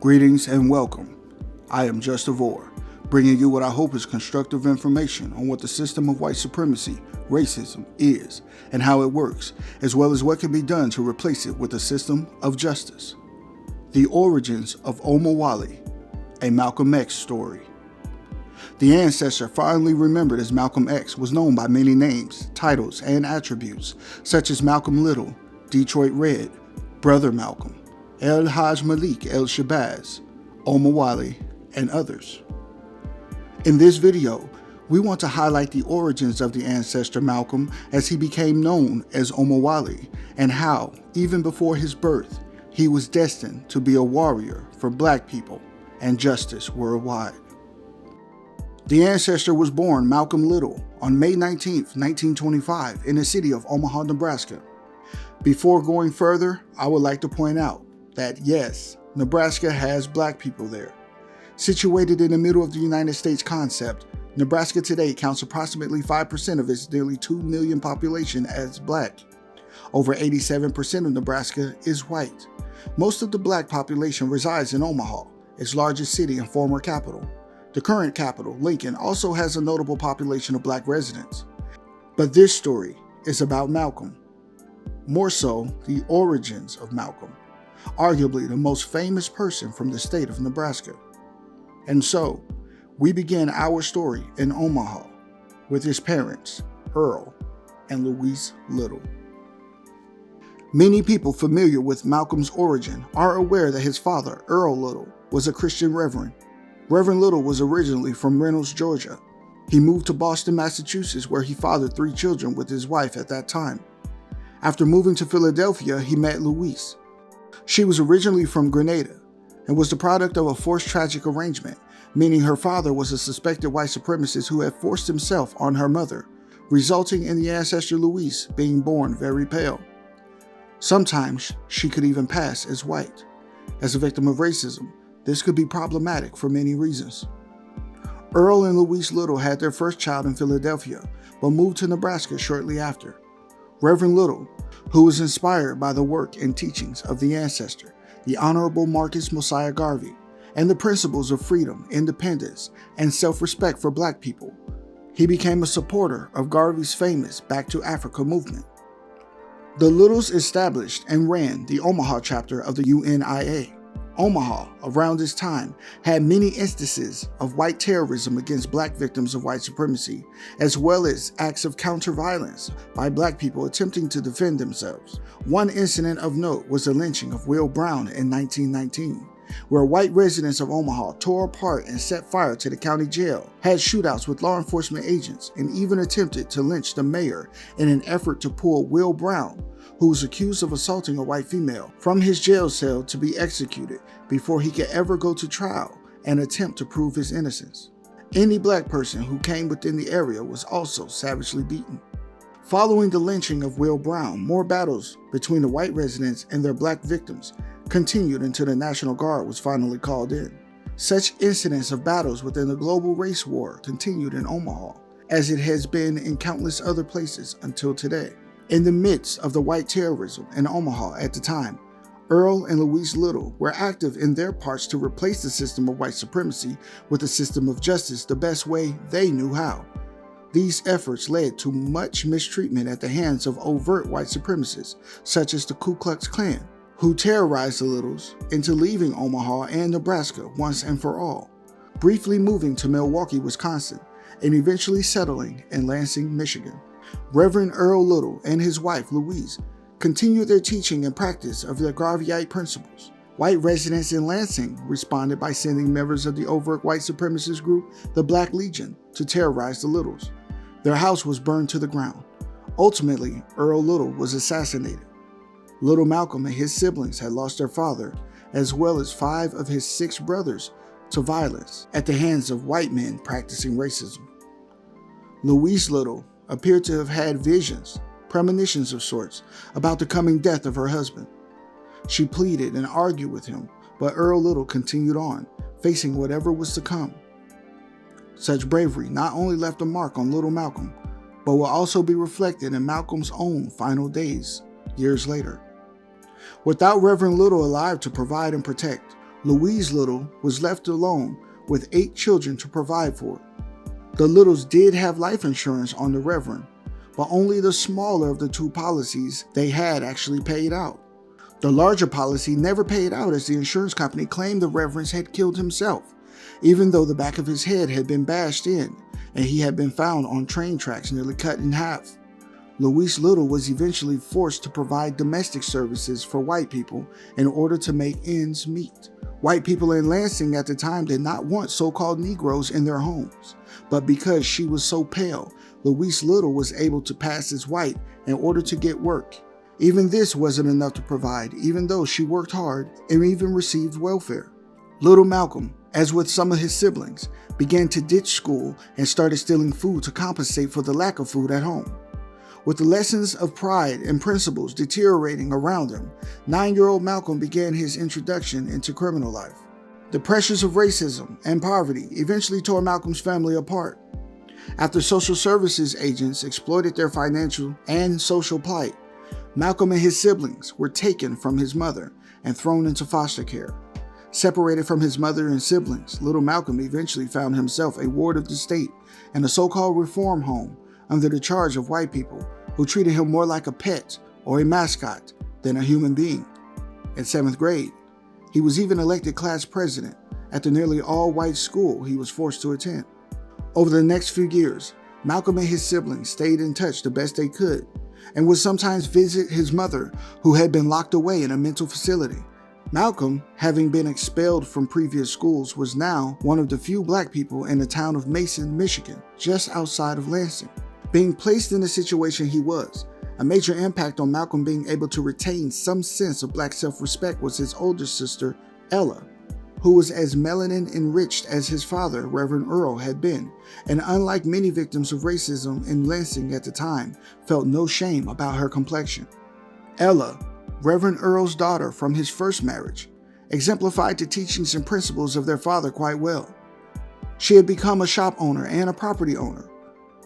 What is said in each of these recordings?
Greetings and welcome. I am Justavor, bringing you what I hope is constructive information on what the system of white supremacy, racism, is and how it works, as well as what can be done to replace it with a system of justice. The origins of Omowale, a Malcolm X story. The ancestor fondly remembered as Malcolm X was known by many names, titles, and attributes, such as Malcolm Little, Detroit Red, Brother Malcolm, El Haj Malik El Shabazz, Omowale, and others. In this video, we want to highlight the origins of the ancestor Malcolm as he became known as Omowale, and how, even before his birth, he was destined to be a warrior for Black people and justice worldwide. The ancestor was born Malcolm Little on May 19, 1925 in the city of Omaha, Nebraska. Before going further, I would like to point out that yes, Nebraska has Black people there. Situated in the middle of the United States concept, Nebraska today counts approximately 5% of its nearly 2 million population as Black. Over 87% of Nebraska is white. Most of the Black population resides in Omaha, its largest city and former capital. The current capital, Lincoln, also has a notable population of Black residents. But this story is about Malcolm. More so, the origins of Malcolm, arguably the most famous person from the state of Nebraska. And so, we begin our story in Omaha with his parents, Earl and Louise Little. Many people familiar with Malcolm's origin are aware that his father, Earl Little, was a Christian reverend. Reverend Little was originally from Reynolds, Georgia. He moved to Boston, Massachusetts, where he fathered 3 children with his wife at that time. After moving to Philadelphia, he met Louise. She was originally from Grenada and was the product of a forced tragic arrangement, meaning her father was a suspected white supremacist who had forced himself on her mother, resulting in the ancestor Louise being born very pale. Sometimes she could even pass as white. As a victim of racism, this could be problematic for many reasons. Earl and Louise Little had their first child in Philadelphia, but moved to Nebraska shortly after. Reverend Little, who was inspired by the work and teachings of the ancestor, the Honorable Marcus Mosiah Garvey, and the principles of freedom, independence, and self-respect for Black people, he became a supporter of Garvey's famous Back to Africa movement. The Littles established and ran the Omaha chapter of the UNIA. Omaha, around this time, had many instances of white terrorism against Black victims of white supremacy, as well as acts of counter-violence by Black people attempting to defend themselves. One incident of note was the lynching of Will Brown in 1919, where white residents of Omaha tore apart and set fire to the county jail, had shootouts with law enforcement agents, and even attempted to lynch the mayor in an effort to pull Will Brown, who was accused of assaulting a white female, from his jail cell to be executed before he could ever go to trial and attempt to prove his innocence. Any Black person who came within the area was also savagely beaten. Following the lynching of Will Brown, more battles between the white residents and their Black victims continued until the National Guard was finally called in. Such incidents of battles within the global race war continued in Omaha, as it has been in countless other places until today. In the midst of the white terrorism in Omaha at the time, Earl and Louise Little were active in their parts to replace the system of white supremacy with a system of justice the best way they knew how. These efforts led to much mistreatment at the hands of overt white supremacists, such as the Ku Klux Klan, who terrorized the Littles into leaving Omaha and Nebraska once and for all, briefly moving to Milwaukee, Wisconsin, and eventually settling in Lansing, Michigan. Reverend Earl Little and his wife Louise continued their teaching and practice of the Garveyite principles. White residents in Lansing responded by sending members of the overt white supremacist group, the Black Legion, to terrorize the Littles. Their house was burned to the ground. Ultimately, Earl Little was assassinated. Little Malcolm and his siblings had lost their father, as well as 5 of his 6 brothers, to violence at the hands of white men practicing racism. Louise Little appeared to have had visions, premonitions of sorts, about the coming death of her husband. She pleaded and argued with him, but Earl Little continued on, facing whatever was to come. Such bravery not only left a mark on little Malcolm, but will also be reflected in Malcolm's own final days, years later. Without Reverend Little alive to provide and protect, Louise Little was left alone with 8 children to provide for. The Littles did have life insurance on the Reverend, but only the smaller of the 2 policies they had actually paid out. The larger policy never paid out as the insurance company claimed the Reverend had killed himself, even though the back of his head had been bashed in and he had been found on train tracks nearly cut in half. Louise Little was eventually forced to provide domestic services for white people in order to make ends meet. White people in Lansing at the time did not want so-called Negroes in their homes, but because she was so pale, Louise Little was able to pass as white in order to get work. Even this wasn't enough to provide, even though she worked hard and even received welfare. Little Malcolm, as with some of his siblings, began to ditch school and started stealing food to compensate for the lack of food at home. With the lessons of pride and principles deteriorating around him, 9-year-old Malcolm began his introduction into criminal life. The pressures of racism and poverty eventually tore Malcolm's family apart. After social services agents exploited their financial and social plight, Malcolm and his siblings were taken from his mother and thrown into foster care. Separated from his mother and siblings, little Malcolm eventually found himself a ward of the state in a so-called reform home under the charge of white people who treated him more like a pet or a mascot than a human being. In 7th grade, he was even elected class president at the nearly all-white school he was forced to attend. Over the next few years, Malcolm and his siblings stayed in touch the best they could and would sometimes visit his mother, who had been locked away in a mental facility. Malcolm, having been expelled from previous schools, was now one of the few black people in the town of Mason, Michigan, just outside of Lansing. Being placed in the situation he was, a major impact on Malcolm being able to retain some sense of black self-respect was his older sister, Ella, who was as melanin enriched as his father, Reverend Earl, had been, and unlike many victims of racism in Lansing at the time, felt no shame about her complexion. Ella, Reverend Earl's daughter from his first marriage, exemplified the teachings and principles of their father quite well. She had become a shop owner and a property owner.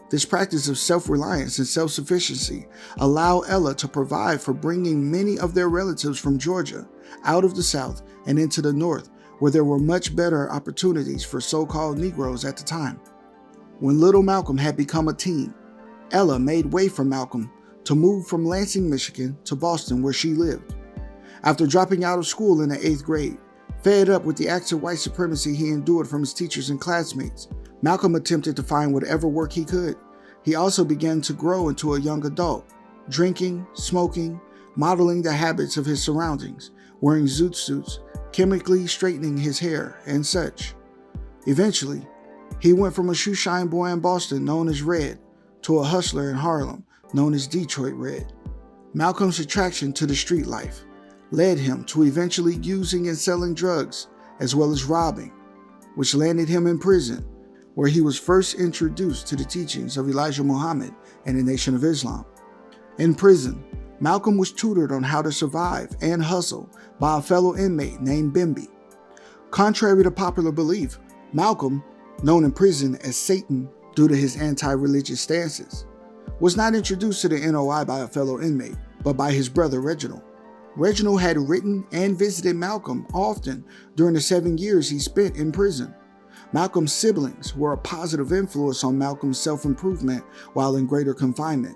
This practice of self-reliance and self-sufficiency allowed Ella to provide for bringing many of their relatives from Georgia out of the South and into the North, where there were much better opportunities for so-called Negroes at the time. When little Malcolm had become a teen, Ella made way for Malcolm to move from Lansing, Michigan to Boston, where she lived. After dropping out of school in the 8th grade, fed up with the acts of white supremacy he endured from his teachers and classmates, Malcolm attempted to find whatever work he could. He also began to grow into a young adult, drinking, smoking, modeling the habits of his surroundings, wearing zoot suits, chemically straightening his hair, and such. Eventually, he went from a shoeshine boy in Boston known as Red to a hustler in Harlem known as Detroit Red. Malcolm's attraction to the street life led him to eventually using and selling drugs, as well as robbing, which landed him in prison, where he was first introduced to the teachings of Elijah Muhammad and the Nation of Islam. In prison, Malcolm was tutored on how to survive and hustle by a fellow inmate named Bimby. Contrary to popular belief, Malcolm, known in prison as Satan due to his anti-religious stances, was not introduced to the NOI by a fellow inmate, but by his brother Reginald. Reginald had written and visited Malcolm often during the 7 years he spent in prison. Malcolm's siblings were a positive influence on Malcolm's self-improvement while in greater confinement.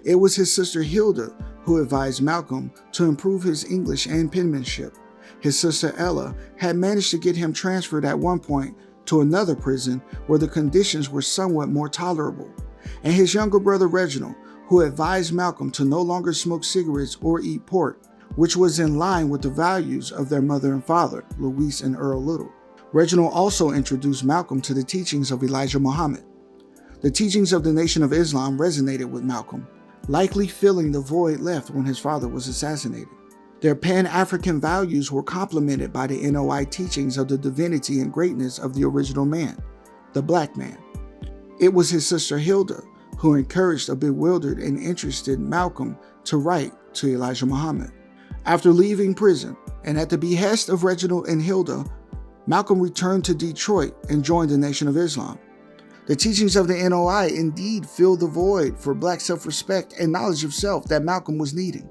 It was his sister Hilda who advised Malcolm to improve his English and penmanship. His sister Ella had managed to get him transferred at one point to another prison where the conditions were somewhat more tolerable. And his younger brother Reginald, who advised Malcolm to no longer smoke cigarettes or eat pork, which was in line with the values of their mother and father, Louise and Earl Little. Reginald also introduced Malcolm to the teachings of Elijah Muhammad. The teachings of the Nation of Islam resonated with Malcolm, likely filling the void left when his father was assassinated. Their Pan-African values were complemented by the NOI teachings of the divinity and greatness of the original man, the black man. It was his sister Hilda who encouraged a bewildered and interested Malcolm to write to Elijah Muhammad. After leaving prison, and at the behest of Reginald and Hilda, Malcolm returned to Detroit and joined the Nation of Islam. The teachings of the NOI indeed filled the void for black self-respect and knowledge of self that Malcolm was needing.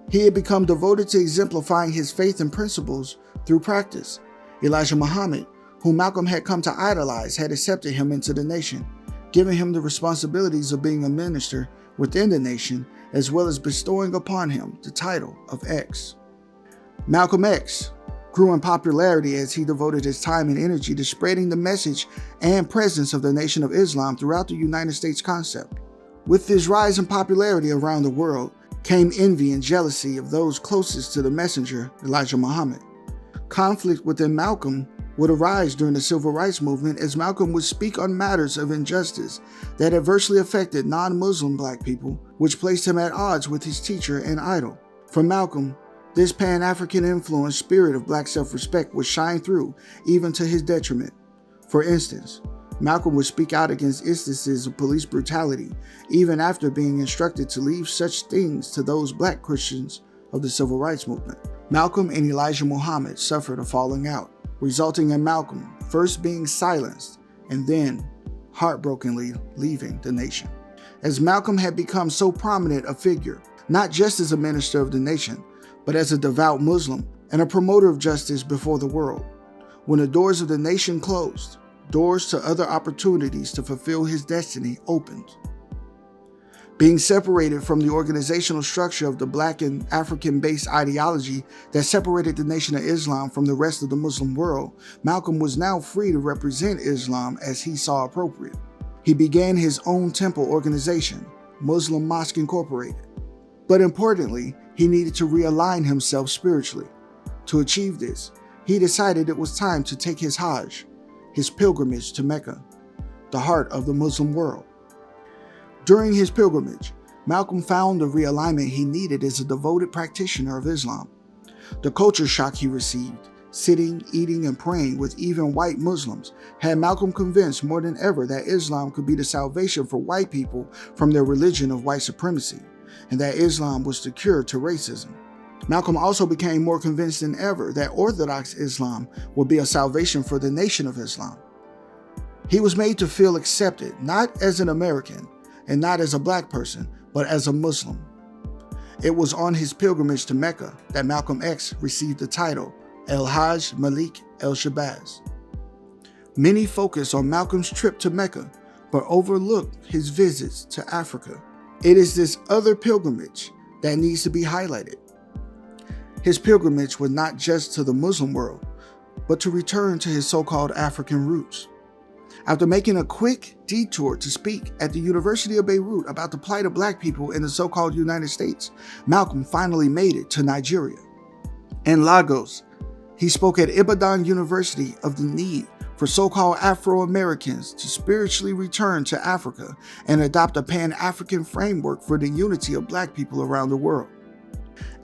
He had become devoted to exemplifying his faith and principles through practice, Elijah Muhammad, whom Malcolm had come to idolize, had accepted him into the nation, giving him the responsibilities of being a minister within the nation, as well as bestowing upon him the title of X. Malcolm X grew in popularity as he devoted his time and energy to spreading the message and presence of the Nation of Islam throughout the United States concept. With this rise in popularity around the world came envy and jealousy of those closest to the messenger, Elijah Muhammad. Conflict within Malcolm would arise during the Civil Rights Movement as Malcolm would speak on matters of injustice that adversely affected non-Muslim black people, which placed him at odds with his teacher and idol. For Malcolm, this Pan-African influenced spirit of black self-respect would shine through, even to his detriment. For instance, Malcolm would speak out against instances of police brutality, even after being instructed to leave such things to those black Christians of the Civil Rights Movement. Malcolm and Elijah Muhammad suffered a falling out, resulting in Malcolm first being silenced and then heartbrokenly leaving the nation. As Malcolm had become so prominent a figure, not just as a minister of the nation, but as a devout Muslim and a promoter of justice before the world. When the doors of the nation closed, doors to other opportunities to fulfill his destiny opened. Being separated from the organizational structure of the black and African-based ideology that separated the Nation of Islam from the rest of the Muslim world, Malcolm was now free to represent Islam as he saw appropriate. He began his own temple organization, Muslim Mosque Incorporated. But importantly, he needed to realign himself spiritually. To achieve this, he decided it was time to take his Hajj, his pilgrimage to Mecca, the heart of the Muslim world. During his pilgrimage, Malcolm found the realignment he needed as a devoted practitioner of Islam. The culture shock he received, sitting, eating, and praying with even white Muslims, had Malcolm convinced more than ever that Islam could be the salvation for white people from their religion of white supremacy, and that Islam was the cure to racism. Malcolm also became more convinced than ever that Orthodox Islam would be a salvation for the Nation of Islam. He was made to feel accepted, not as an American and not as a black person, but as a Muslim. It was on his pilgrimage to Mecca that Malcolm X received the title El-Hajj Malik El-Shabazz. Many focus on Malcolm's trip to Mecca, but overlook his visits to Africa. It is this other pilgrimage that needs to be highlighted. His pilgrimage was not just to the Muslim world, but to return to his so-called African roots. After making a quick detour to speak at the University of Beirut about the plight of black people in the so-called United States, Malcolm finally made it to Nigeria. In Lagos, he spoke at Ibadan University of the need for so-called Afro-Americans to spiritually return to Africa and adopt a Pan-African framework for the unity of black people around the world.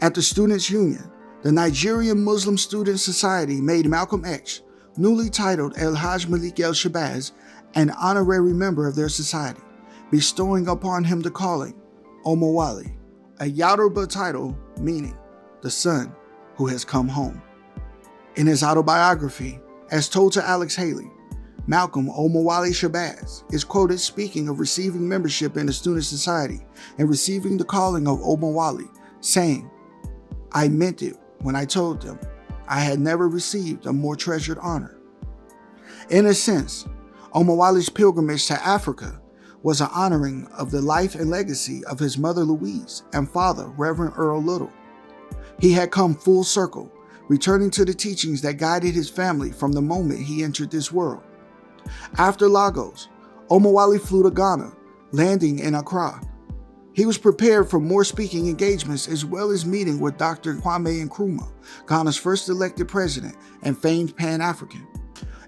At the Students' Union, the Nigerian Muslim Student Society made Malcolm X, newly titled El-Hajj Malik El-Shabazz, an honorary member of their society, bestowing upon him the calling Omowale, a Yoruba title meaning the son who has come home. In his autobiography, as told to Alex Haley, Malcolm Omowale Shabazz is quoted speaking of receiving membership in the Student Society and receiving the calling of Omowale, saying, "I meant it when I told them I had never received a more treasured honor." In a sense, Omowale's pilgrimage to Africa was an honoring of the life and legacy of his mother Louise and father Reverend Earl Little. He had come full circle, returning to the teachings that guided his family from the moment he entered this world. After Lagos, Omowale flew to Ghana, landing in Accra. He was prepared for more speaking engagements as well as meeting with Dr. Kwame Nkrumah, Ghana's first elected president and famed Pan-African.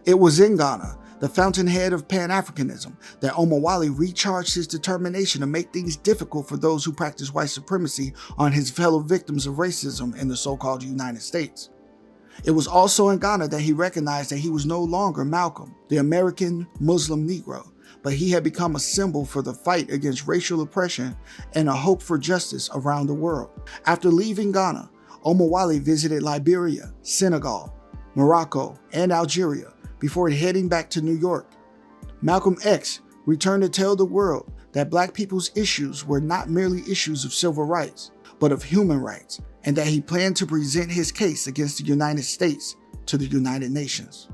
It was in Ghana, the fountainhead of Pan-Africanism, that Omowale recharged his determination to make things difficult for those who practice white supremacy on his fellow victims of racism in the so-called United States. It was also in Ghana that he recognized that he was no longer Malcolm, the American Muslim Negro, but he had become a symbol for the fight against racial oppression and a hope for justice around the world. After leaving Ghana, Omowale visited Liberia, Senegal, Morocco, and Algeria before heading back to New York. Malcolm X returned to tell the world that black people's issues were not merely issues of civil rights, but of human rights, and that he planned to present his case against the United States to the United Nations.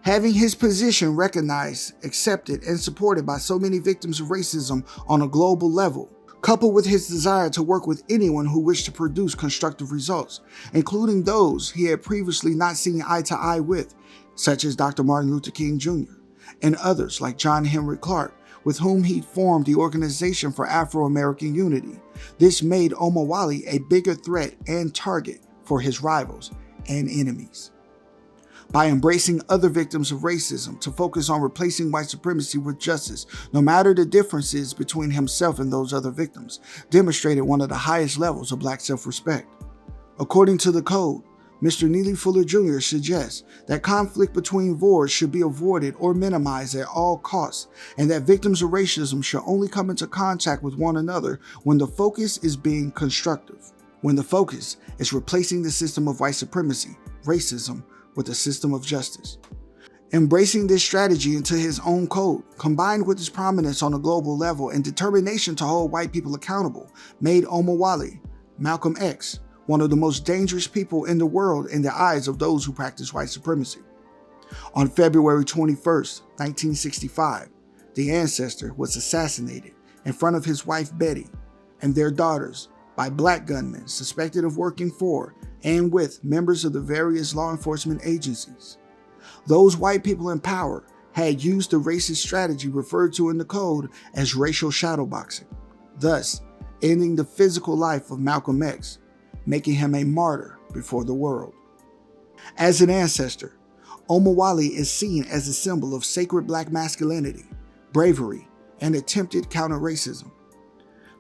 Having his position recognized, accepted, and supported by so many victims of racism on a global level, coupled with his desire to work with anyone who wished to produce constructive results, including those he had previously not seen eye to eye with, such as Dr. Martin Luther King Jr., and others like John Henrik Clarke, with whom he formed the Organization for Afro-American Unity. This made Omowale a bigger threat and target for his rivals and enemies. By embracing other victims of racism to focus on replacing white supremacy with justice, no matter the differences between himself and those other victims, demonstrated one of the highest levels of Black self-respect. According to the code, Mr. Neely Fuller Jr. suggests that conflict between VORs should be avoided or minimized at all costs, and that victims of racism should only come into contact with one another when the focus is being constructive, when the focus is replacing the system of white supremacy, racism, with a system of justice. Embracing this strategy into his own code, combined with his prominence on a global level and determination to hold white people accountable, made Omowale, Malcolm X, one of the most dangerous people in the world in the eyes of those who practice white supremacy. On February 21st, 1965, the ancestor was assassinated in front of his wife Betty and their daughters by Black gunmen suspected of working for and with members of the various law enforcement agencies. Those white people in power had used the racist strategy referred to in the code as racial shadowboxing, thus ending the physical life of Malcolm X, making him a martyr before the world. As an ancestor, Omowale is seen as a symbol of sacred Black masculinity, bravery, and attempted counter-racism.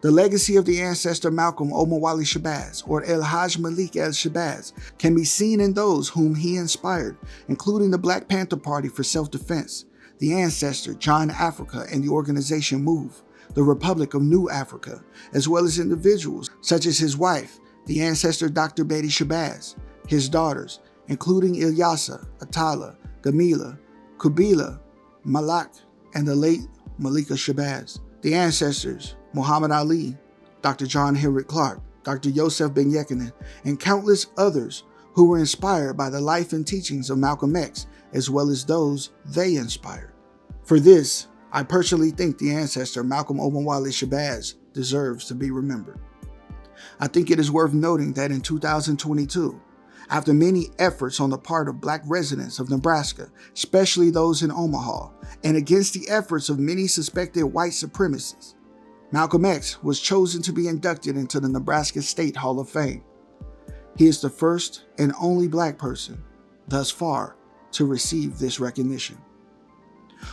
The legacy of the ancestor Malcolm Omowale Shabazz, or El Haj Malik El Shabazz, can be seen in those whom he inspired, including the Black Panther Party for Self-Defense, the ancestor John Africa and the organization MOVE, the Republic of New Africa, as well as individuals such as his wife, the ancestor Dr. Betty Shabazz, his daughters, including Ilyasa, Atala, Gamila, Kubila, Malak, and the late Malika Shabazz, the ancestors Muhammad Ali, Dr. John Henrik Clarke, Dr. Yosef Ben Yekinen, and countless others who were inspired by the life and teachings of Malcolm X, as well as those they inspired. For this, I personally think the ancestor Malcolm Omowale Shabazz deserves to be remembered. I think it is worth noting that in 2022, after many efforts on the part of Black residents of Nebraska, especially those in Omaha, and against the efforts of many suspected white supremacists, Malcolm X was chosen to be inducted into the Nebraska State Hall of Fame. He is the first and only Black person, thus far, to receive this recognition.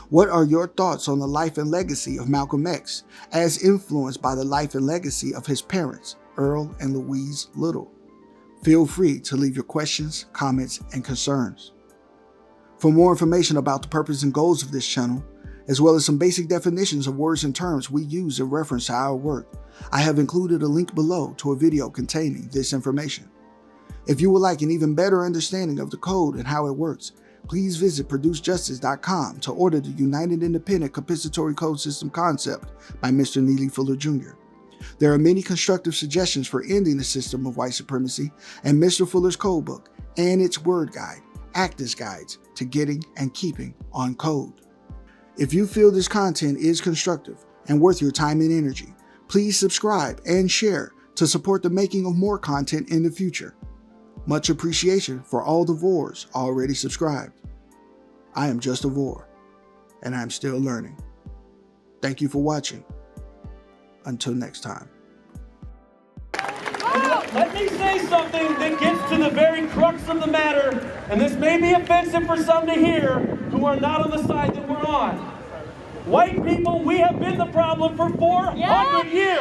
What are your thoughts on the life and legacy of Malcolm X, as influenced by the life and legacy of his parents, Earl and Louise Little? Feel free to leave your questions, comments, and concerns. For more information about the purpose and goals of this channel, as well as some basic definitions of words and terms we use in reference to our work, I have included a link below to a video containing this information. If you would like an even better understanding of the code and how it works, please visit ProduceJustice.com to order the United Independent Compensatory Code System concept by Mr. Neely Fuller Jr. There are many constructive suggestions for ending the system of white supremacy, and Mr. Fuller's codebook and its word guide act as guides to getting and keeping on code. If you feel this content is constructive and worth your time and energy, please subscribe and share to support the making of more content in the future. Much appreciation for all the VORs already subscribed. I am Justavor, and I'm still learning. Thank you for watching. Until next time. Let me say something that gets to the very crux of the matter, and this may be offensive for some to hear who are not on the side that we're on. White people, we have been the problem for 400 years.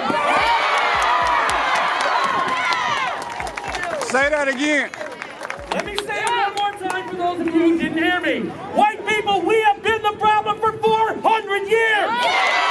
Say that again. Let me say it one more time for those of you who didn't hear me. White people, we have been the problem for 400 years.